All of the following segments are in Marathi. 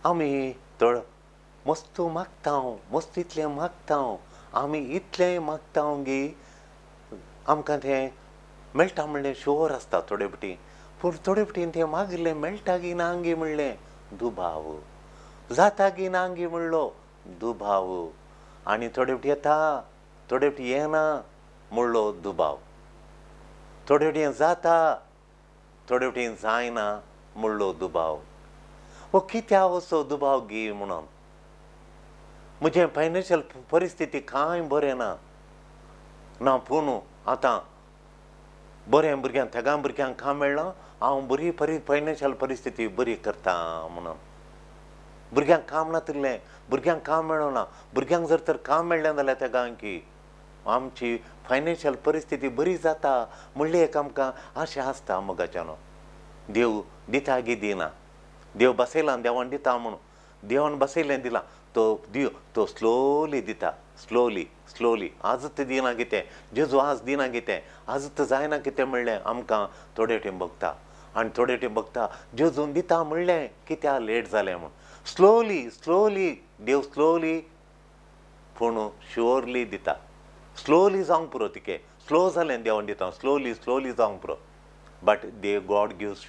आमी थोडं मस्त मागता मस्त इतलें मागता आमी इतलें मागता की आमकां तें मेळटा म्हणलें शुअर आसता थोडे फावटी पूण थोडे फावटी तें मागिल्लें मेळटा की ना गे म्हणलें दुबाव जाता की ना गे म्हणलो दुबाव आनी थोडे फावटी येता थोडे फावटी येना म्हणलो दुबाव थोडे फावटी जाता थोडे फावटी जायना म्हणलो दुबाव हो कित्या असो दुबाव गे म्हणून म्हजें फायनान्शियल परिस्थिती कांय बरें ना पूण आतां बरें भुरग्यांक तेगा भुरग्यांक काम मेळना हांव बरी फायनान्शियल परिस्थिती बरी करता म्हणून भुरग्यांक काम नातिल्लें भुरग्यांक काम मेळना भुरग्यांक जर तर काम मेळ्ळें जाल्यार तेगा की आमची फायनान्शियल परिस्थिती बरी जाता म्हणली एक आमकां आशा आसता मोगाच्यान देव दिता गी दिना देव बसयला देवान दिता म्हणून देवान बसयलें दिलां तो स्लोली दिता स्लोली आजूच दिना कितें जेजू आज दिना कितें आजूच जायना कितें म्हणलें आमकां थोडे टीम बघता आनी थोडे टीम बघता जेजून दिता म्हणलें कित्याक लेट जालें म्हूण स्लोली देव स्लोली पूण शुअरली दिता स्लोली जावंक पुरो तिके स्लो जालें देवान दिता स्लोली जावंक पुरो बट गॉड गिव्स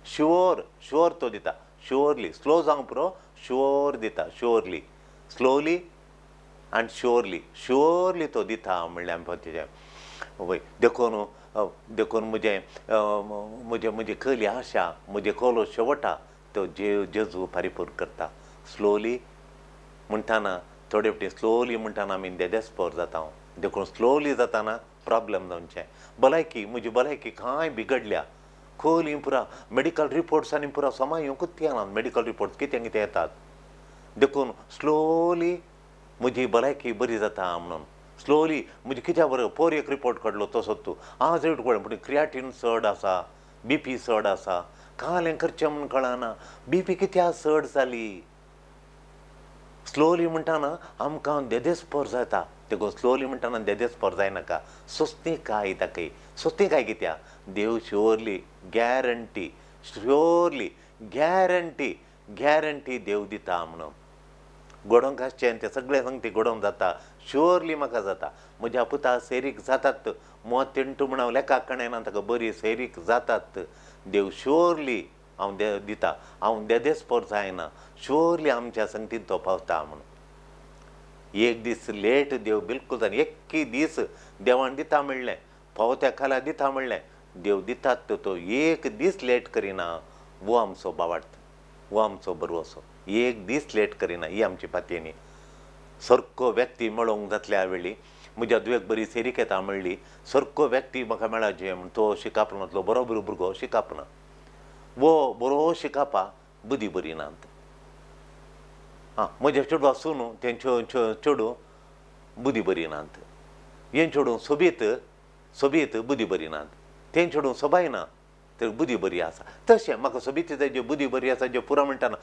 शुअर तो दिता शुअरली स्लो जावंक पुरो शुअर दिता शुअरली स्लोली आनी शुअरली तो दिता म्हणलें आमी तेजें वय देखून म्हजी खरी आशा म्हजे कोलो शेवटा तो जेजू परिपूर्ण करता स्लोली म्हणटाना थोडे फावटी स्लोली म्हणटाना आमी देदेस्पर जाता देखून स्लोली जाताना प्रॉब्लेम जावचें म्हजी भलायकी कांय बिगडल्या खोली पुरा मेडिकल रिपोर्ट्सांनी पुरा समाय येवंकूच येना मेडिकल रिपोर्ट्स कितें येतात देखून स्लोली म्हजी भलायकी बरी जाता म्हणून स्लोली म्हणजे कित्याक बरो पोर एक रिपोर्ट काडलो तसोच तूं आज रेट कळ्ळें पूण क्रिएटिन चड आसा BP चड आसा कालें करचें म्हूण कळना BP कित्याक चड जाली स्लोली म्हणटाना आमकां देदेस्पर जाता देखून स्लोली म्हणटाना देदेस्पर जायनाका सुस्तीकाय ताकय सुस्तीकाय कित्याक देव शुअरली गॅरंटी देव दिता म्हणून घडोवंक आसचें तें सगळें सांगता घडोवंक जाता शुअरली म्हाका जाता म्हज्या पुता सैरीक जातात 38 म्हण हांव लेखाक कणयना ताका बरी सैरीक जातात देव शुअरली हांव दिता हांव देदेस्पर जायना शुअरली आमच्या संगतीन तो पावता म्हणून एक दीस लेट देव बिलकूल जायना एक्की दीस देवान दिता म्हणलें पावत्या खाला दिता म्हणलें देव दितात तो एक दीस लेट करिना वो आमचो बावार्थ वो आमचो बरो असो एक दीस लेट करिना ही आमची पातयेनी सारको व्यक्ती मेळोवंक जातल्या वेळी म्हज्या दुयेक बरी सेरीक येता म्हणली सारको व्यक्ती म्हाका मेळाचे म्हण तो शिकापणांतलो बरोबर भुरगो शिकापना वो बरो शिकापा बुदी बरी नात म्हजे चेडवा सुनू तें चेडू बुदी बरी नात हें चेडू सोबीत बुदी बरी नात तें चेडू सोबायना तर बुदी बरी आसा तशें म्हाका सोबीत जे बुदी बरी आसा जे पुरो म्हणटाना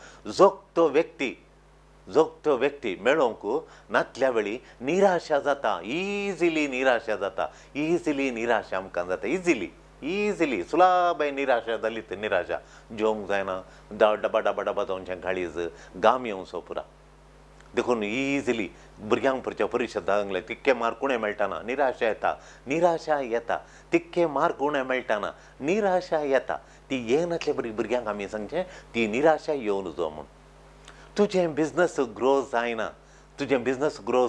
जोगतो व्यक्ती मेळोवंक नातल्या वेळी निराशा जाता इजिली निराशा आमकां जाता इजिली सुलाबाय निराशा जाली तर निराशा जेवंक जायना डबा जावचें काळीज घाम येवचो पुरा देखून इजिली भुरग्यांक परिशद सांगलें तितके मार्क उणें मेळटाना निराशा येता तितके मार्क उणें मेळटाना निराशा येता ती येनातले बरी भुरग्यांक आमी सांगचें ती निराशा येवं नजो म्हूण तुजें बिजनस ग्रो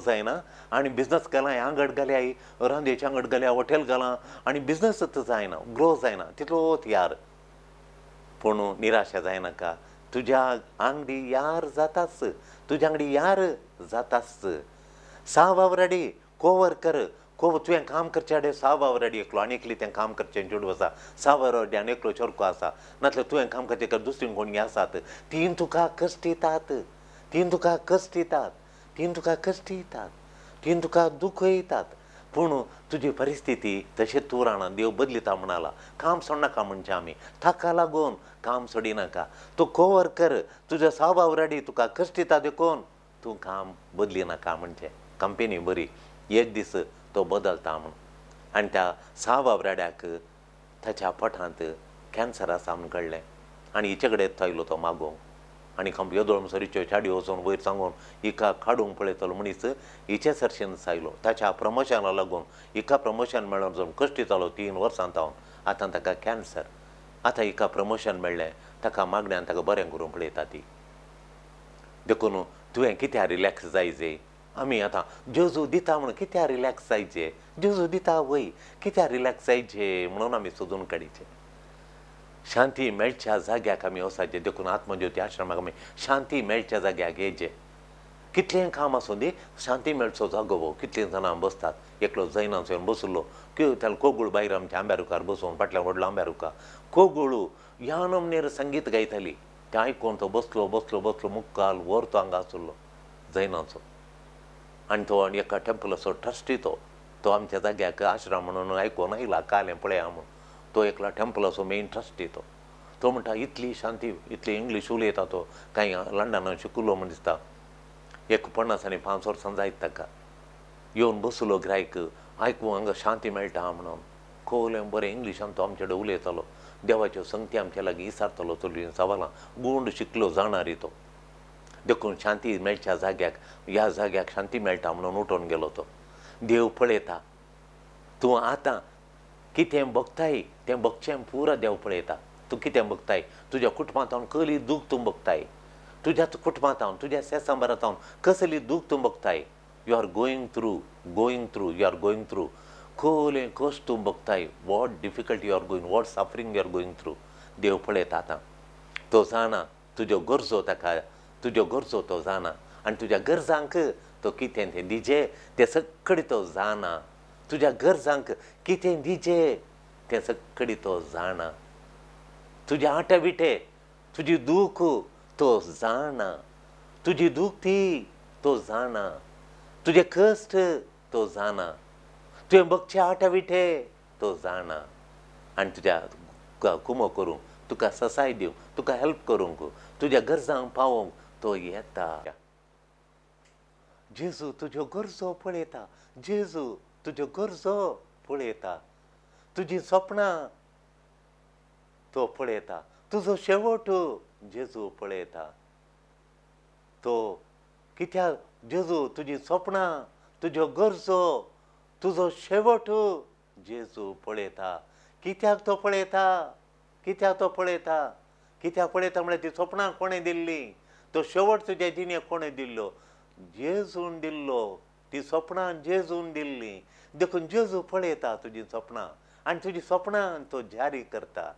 जायना आनी बिजनस केलां हांगड घाल्या रांदेच्या आंगड घाल्या हॉटेल घालां आनी बिजनसच जायना ग्रो जायना तितलोच यार पूण निराशा जायनाका तुज्या आंगडी यार जाताच साव रेडी कोवर कर तुवें काम करचे आडे साव रेडी एकलो आनी एकली तें काम करचें चेडूं आसा साव रेडी आनी एकलो चोरको आसा नाजाल्यार तुवें काम करचें कर दुसरीं कोणी आसात तीन तुका कश्ट येतात तीन तुका दुख येतात पूण तुजी परिस्थिती तशी तूं रावना देव बदलिता म्हणाला काम सोडनाका म्हणचे आमी ताका लागून काम सोडिनाका तूं कोवर कर तुज्या सावाव रेडी तुका कश्ट येता देखून तूं काम बदली नाका म्हणचें कंपनी बरी एक दीस तो बदलता म्हूण आनी त्या सावाव रेड्याक ताच्या पोटांत कॅन्सर आसा म्हूण कळ्ळें आनी हिचे कडेन थंयलो तो मागोवंक आनी हांव येदोळ सरीच्यो चाडी वचून वयर सांगून हिका काडूंक पळयतलो मनीस हिचे सरशेनच आयलो. ताच्या प्रमोशनाक लागून हिका प्रमोशन मेळोन जावन कश्ट दितालो 3 वर्सां तावन. आतां ताका कॅन्सर. आतां हिका प्रमोशन मेळ्ळें. ताका मागण्यान ताका बरें करूंक पळयता ती. देखून तुवें कित्याक रिलॅक्स जायचें. आमी आतां जेजू दिता म्हणून कित्याक रिलॅक्स जायचें. जेजू दिता वय कित्याक रिलॅक्स जायचें म्हणून आमी सोदून काडीचें. शांती मेळच्या जाग्याक आमी वचाचें. देखून आत्मज्योती आश्रमाक आमी शांती मेळच्या जाग्याक येचें. कितलें काम आसूं दी शांती मेळचो जागो वो. कितलीं जाणां बसतात. एकलो जैनाचो येवन बसलो की त्याला कोगुळ बायर आमच्या आंब्या रुखार बसून फाटल्यान व्हडलो आंब्या रुखा कोगुळू ह्या नमनेर संगीत गायताली. तें आयकून तो बसलो बसलो बसलो मुक्काल वर तो हांगा आसलो जैनाचो. आनी तो एका टेंपलाचो ट्रस्टी तो आमच्या जाग्याक आश्रम म्हणून आयकून आयला कालें पळया म्हणून. तो एकला टेंपलाचो मेन ट्रस्टी तो म्हणटा इतली शांती इतली इंग्लीश उलयता तो. कांय लंडनान शिकलो म्हण दिसता. एक 50 आनी 5 वर्सां जायत ताका. येवन बसलो गिरायक आयकूंक हांगा शांती मेळटा म्हणून. खोवलें बरें इंग्लिशान तो आमचे कडेन उलयतालो. देवाच्यो संगती आमच्या लागीं विचारतालो चलयो सवालां. गूंड शिकलो जाणारी तो. देखून शांती मेळच्या जाग्याक ह्या जाग्याक शांती मेळटा म्हणून उठून गेलो तो. देव पळयता. तूं आतां कितें बगताय तें बगचें पुरो देव पळयता. तूं कितें बगताय. तुज्या कुटुंबांत कसली दूख तूं बगताय. तुज्या कुटुंबांत तुज्या सेसांबरात कसली दूख तूं बगताय. You are going through you are going through. खोलें कश्ट तूं बगताय. What difficulty you are going what suffering you are going through. देव पळयता आतां. तो जाणा तुज्यो गरजो ताका तुज्यो गरजो तो जाणा. आनी तुज्या गरजांक तो कितें तें दिजें तें सगळें तो जाणा. तुज्या गरजांक कितें दिजें तें सगळें तो जाणा. तुज्या आटेविटे तुजी दूख तो जाणा. तुजी दुखती तो जाणा. तुजे कश्ट तो जाणा. तुवें बगचे आटाविटे तो जाणा. आनी तुज्या कुमो करूंक तुका ससाय दिवंक तुका हेल्प करूंक तुज्या गरजांक पावोवंक तो येता. जेजू तुज्यो गरजो पळयता. जेजू तुज्यो गरजो पळयता. तुजीं सपनां तो पळयता. तुजो शेवट जेजू पळयता. तो कित्याक जेजू तुजीं सपनां तुज्यो गरजो तुजो शेवट जेजू पळयता. कित्याक तो पळयता. कित्याक तो पळयता. कित्याक पळयता म्हळ्यार ती सपनां कोणें दिल्लीं. तो शेवट तुज्या जिणेक कोणें दिल्लो. जेजून दिल्लो. ती सपनां जेजून दिल्लीं. देखून जेजू पळयता तुजीं सपनां आनी तुजीं सपनां तो जारी करता.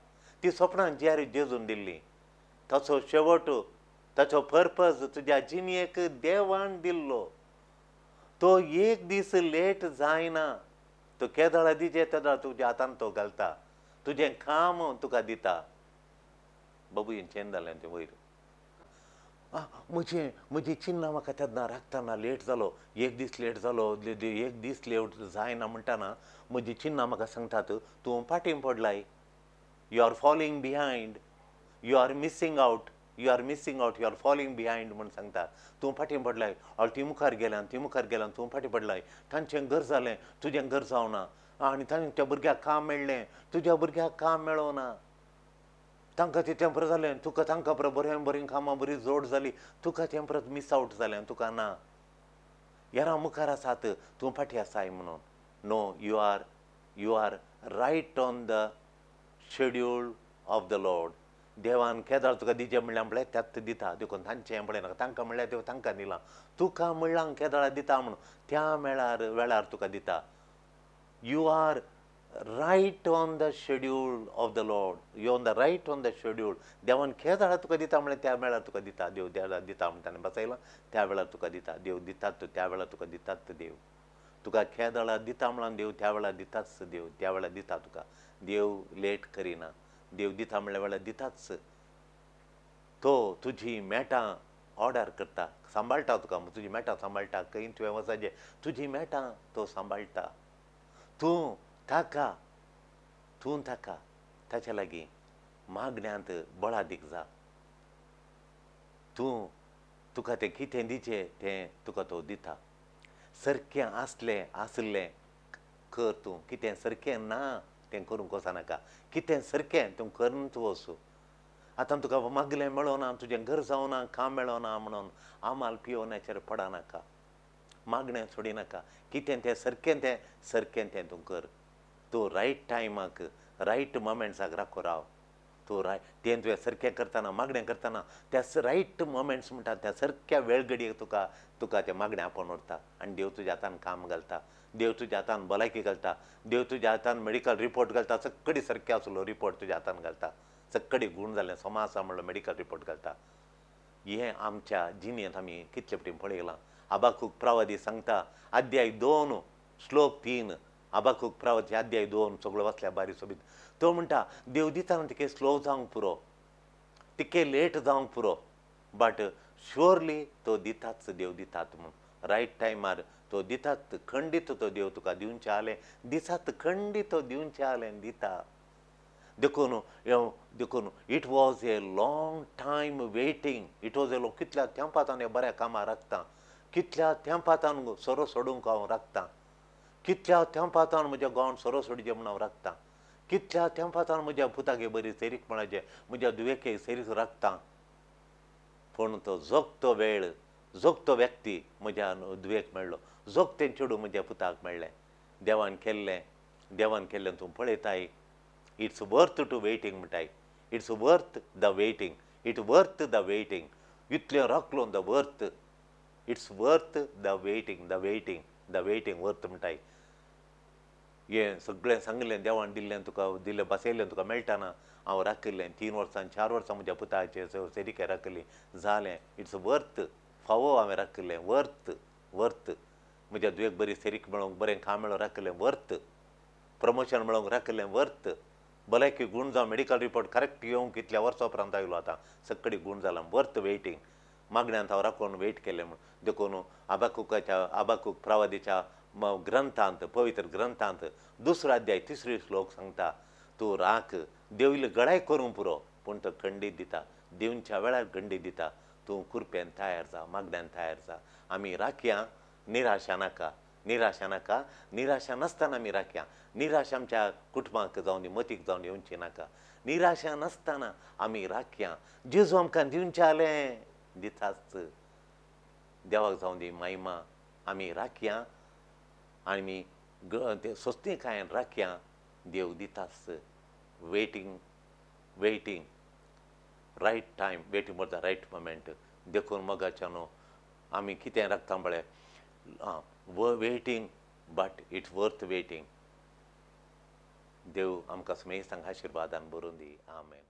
ती सपनां जारी जेजून दिल्लीं. ताचो शेवट ताचो पर्पज तुज्या जिणेक देवान दिल्लो. तो एक दीस लेट जायना. तो केदळा दिजे तेदळा तुज्या हातान तो घालता. तुजें काम तुका दिता. बाबूयेन चेंज जालें तें वयर. म्हजी चिन्नां म्हाका तेन्ना राखतना लेट जालो. एक दीस लेट जालो. एक दीस लेट जायना म्हणटाना म्हजी चिन्नां म्हाका सांगतात तूं फाटीं पडलाय. You are falling behind. You are missing out. You are missing out. You are falling behind म्हूण सांगता. तूं फाटीं पडलाय. ती मुखार गेल्यान तूं फाटीं पडलाय. तांचें घर जालें तुजें घर जावना. आनी तांच्या भुरग्याक काम मेळ्ळें तुज्या भुरग्याक काम मेळोना. तांकां तें परत जालें तुका तांकां परत बरीं कामां बरी जोड जाली. तुका तें परत मिस आउट जालें. तुका ना. यारां मुखार आसात तूं फाटीं आसाय म्हणून. No you are right on the schedule of the Lord. देवान केदार तुका दिजें म्हणल्यार म्हळ्यार त्यात दिता. देखून तांचें पळयनाका. तांकां म्हणल्यार देव तांकां दिलां. तुका म्हणलां केदारां दिता म्हणून त्या वेळार तुका दिता. You are right on the schedule of the Lord. You on the right on the schedule. देवान केदारां तुका दिता म्हळ्यार त्या वेळार तुका दिता. देव त्या दिता म्हणटा ताणें बसयलां त्या वेळार तुका दिता. देव दितात त्या वेळार तुका दितात. देव तुका केदारां दिता म्हणून देव त्या वेळार दिताच. देव त्या वेळार दिता तुका. देव लेट करिना. देव दिता म्हणल्या वेळार दिताच. तो तुजी मेटां ऑर्डर करता. सांबाळटा तुका. तुजी मेटां सांबाळटा. खंय तुवें वचाचें तुजी मेटां तो सांबाळटा. तूं ताका ताच्या लागीं मागण्यांत बळादीक जा. तुका तें कितें दिचें तें तुका तो दिता. सारकें आसलें कर. तूं कितें सारकें ना तें करूंक वचनाका. कितें सारकें तूं करूंक वच. आतां तुका मागलें मेळोना, तुजें घर जावना, काम मेळोना म्हणून आमाल पियोवनाचेर पडनाका, मागणें सोडिनाका. कितें तें सारकें तें तूं कर. तूं रायट टायमाक रायट मोमेंट्साक राखो राव. तूं तें तुवें सारकें करतना, मागणें करतना त्या रायट मोमेंट्स म्हणटा त्या सारक्या वेळ घडयेक तुका तें मागणें आपोवन उरता आनी देव तुज्या हातान काम घालता. देव तुज्या हातान भलायकी घालता. देव तुज्या हातान मेडिकल रिपोर्ट घालता. सगळी सारकें आसलो रिपोर्ट तुज्या हातान घालता. सगळी गूण जालें सोमा आसा म्हणलो मेडिकल रिपोर्ट घालता. हें आमच्या जिणेंत आमी कितले फावटी पळयलां. हबाकूक प्रवादी सांगता अध्याय 2 श्लोक 3 हबाकूक प्रवादी अध्याय 2 सगळो वाचल्या बारी सोबीत. तो म्हणटा देव दिताना तिके स्लो जावंक पुरो, तिके लेट जावंक पुरो, बट श्युअरली तो दिताच, देव दितात म्हूण रायट टायमार तो दितात. खंडीत तो देव तुका दिवचें जालें दिसात, खंडीत तो दिवचें जालें दिता. देखून it was a long time waiting. It was a कितल्या तेंपात हांव बऱ्या कामां राखतां, कितल्या तेंपात हांव सोरो सोडूंक हांव राखतां, कितल्या तेंपात हांव म्हज्या घोवान सोरो सोडचें म्हूण हांव राखतां, कितल्या तेंपात हांव म्हज्या पुतागे बरी सेरीक म्हणाचे, म्हज्या दुयेके सेरीक राखतां. पूण तो जोगतो वेळ, जोगतो व्यक्ती म्हज्या दुयेक मेळ्ळो, जोगतें चेडूं म्हज्या पुताक मेळ्ळें. देवान केल्लें तूं पळयताय. इट्स वर्थ टू वेटिंग म्हणटाय. It's worth the waiting. It worth the waiting. इतलें राखलो the worth. It's worth the waiting. The waiting worth म्हणटाय. हें सगळें सांगलें देवान दिल्लें तुका, बसयलें तुका मेळटाना हांव राखिल्लें. 3 वर्सां 4 वर्सां म्हज्या पुताचे सेरीके राखली, जालें. It's worth. फावो हांवें राखिल्लें, वर्थ. म्हज्या दुयेक बरी सेरीक मेळोंक, बरें काम मेळोंक राखिल्लें, वर्थ. प्रमोशन मेळोंक राखिल्लें, वर्थ. भलायकी गूण जावं, मेडिकल रिपोर्ट करेक्ट येवंक कितल्या वर्सां उपरांत आयलो आतां, सगळी गूण जालां, वर्थ वेटिंग. मागण्यांत हांव राखून वेट केलें म्हूण. देखून हबाकूक प्रवादीच्या ग्रंथांत, पवित्र ग्रंथांत 2 अध्याय 3 श्लोक सांगता, तूं राख, देव इल्लो गडाय करूं पुरो, पूण तो खंडीत दिता, दिवच्या वेळार खंडीत दिता. तूं कुरपेन तयार जा, मागण्यान तयार जा. आमी राखया, निराशा नाका. निराशा नासतना आमी राखया. निराशा आमच्या कुटुंबाक जावं दी, मतीक जावन येवची नाका. निराशा नासतना आमी राखया. जेजू आमकां दिवचें जालें दिताच. देवाक जावं दी महिमा. आमी राखया आनी ते सोस्तीकायेन राखया. देव दिताच. Waiting right time, waiting for the right moment. देखून मोगाच्या न्हू आमी कितें राखता म्हळ्यार waiting, but it's worth waiting. देव आमकां समेस्तांक आशिर्वादान भरून दी. आमेन.